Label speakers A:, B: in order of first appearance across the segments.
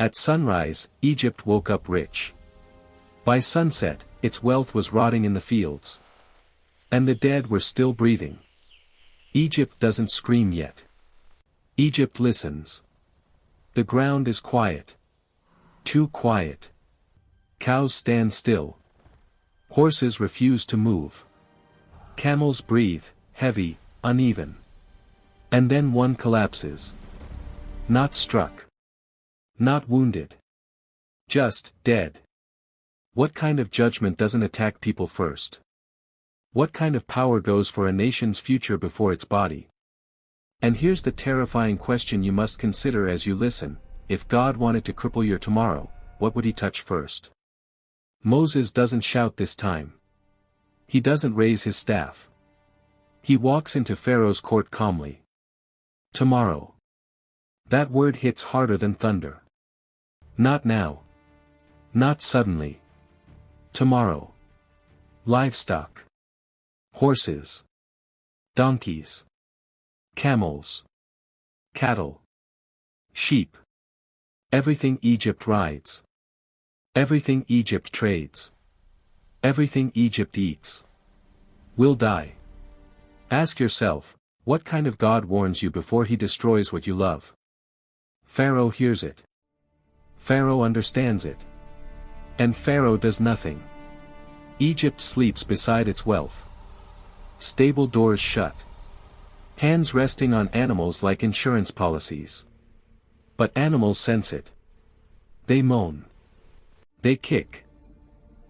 A: At sunrise, Egypt woke up rich. By sunset, its wealth was rotting in the fields. And the dead were still breathing. Egypt doesn't scream yet. Egypt listens. The ground is quiet. Too quiet. Cows stand still. Horses refuse to move. Camels breathe, heavy, uneven. And then one collapses. Not struck. Not wounded. Just dead. What kind of judgment doesn't attack people first? What kind of power goes for a nation's future before its body? And here's the terrifying question you must consider as you listen: if God wanted to cripple your tomorrow, what would he touch first? Moses doesn't shout this time. He doesn't raise his staff. He walks into Pharaoh's court calmly. Tomorrow. That word hits harder than thunder. Not now. Not suddenly. Tomorrow. Livestock. Horses. Donkeys. Camels. Cattle. Sheep. Everything Egypt rides. Everything Egypt trades. Everything Egypt eats. Will die. Ask yourself, what kind of God warns you before he destroys what you love? Pharaoh hears it. Pharaoh understands it. And Pharaoh does nothing. Egypt sleeps beside its wealth. Stable doors shut. Hands resting on animals like insurance policies. But animals sense it. They moan. They kick.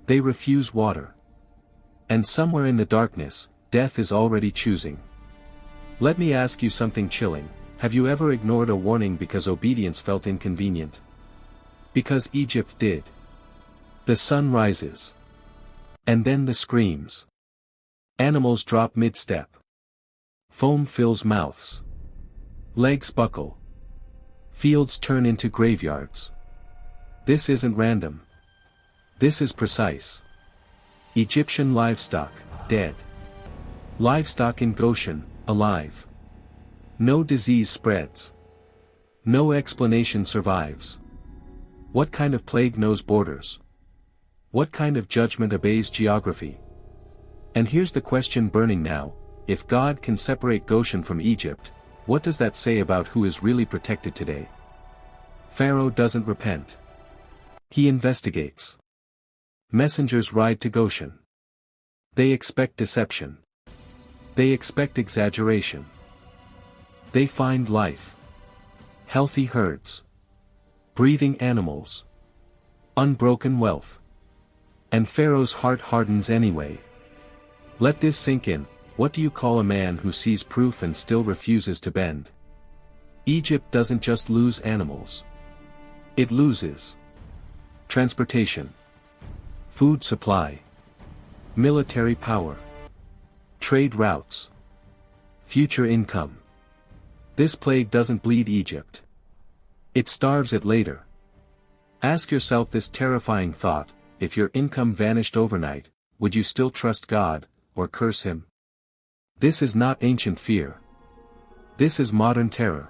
A: They refuse water. And somewhere in the darkness, death is already choosing. Let me ask you something chilling: have you ever ignored a warning because obedience felt inconvenient? Because Egypt did. The sun rises. And then the screams. Animals drop mid-step. Foam fills mouths. Legs buckle. Fields turn into graveyards. This isn't random. This is precise. Egyptian livestock, dead. Livestock in Goshen, alive. No disease spreads. No explanation survives. What kind of plague knows borders? What kind of judgment obeys geography? And here's the question burning now: if God can separate Goshen from Egypt, what does that say about who is really protected today? Pharaoh doesn't repent. He investigates. Messengers ride to Goshen. They expect deception. They expect exaggeration. They find life. Healthy herds. Breathing animals. Unbroken wealth. And Pharaoh's heart hardens anyway. Let this sink in. What do you call a man who sees proof and still refuses to bend? Egypt doesn't just lose animals. It loses transportation, food supply, military power, trade routes, future income. This plague doesn't bleed Egypt. It starves it later. Ask yourself this terrifying thought: if your income vanished overnight, would you still trust God, or curse him? This is not ancient fear. This is modern terror.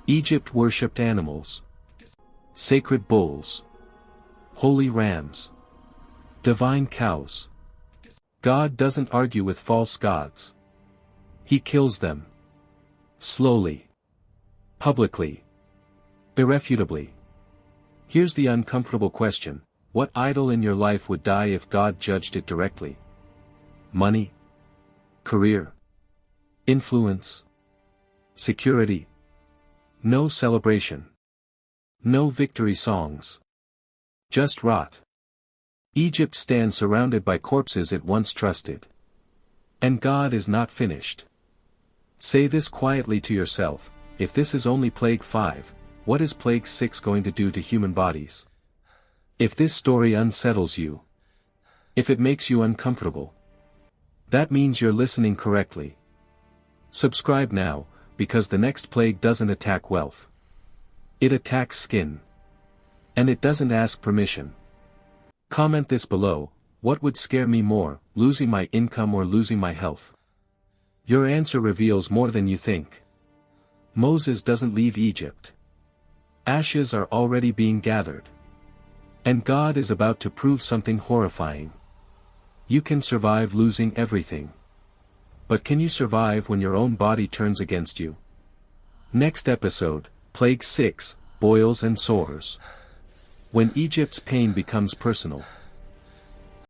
A: Egypt worshipped animals. Sacred bulls. Holy rams. Divine cows. God doesn't argue with false gods. He kills them. Slowly. Publicly. Irrefutably. Here's the uncomfortable question: what idol in your life would die if God judged it directly? Money? Career? Influence? Security? No celebration. No victory songs. Just rot. Egypt stands surrounded by corpses it once trusted. And God is not finished. Say this quietly to yourself: if this is only plague 5, what is plague 6 going to do to human bodies? If this story unsettles you, if it makes you uncomfortable, that means you're listening correctly. Subscribe now, because the next plague doesn't attack wealth. It attacks skin. And it doesn't ask permission. Comment this below: what would scare me more, losing my income or losing my health? Your answer reveals more than you think. Moses doesn't leave Egypt. Ashes are already being gathered. And God is about to prove something horrifying. You can survive losing everything. But can you survive when your own body turns against you? Next episode, Plague 6, Boils and Sores. When Egypt's pain becomes personal.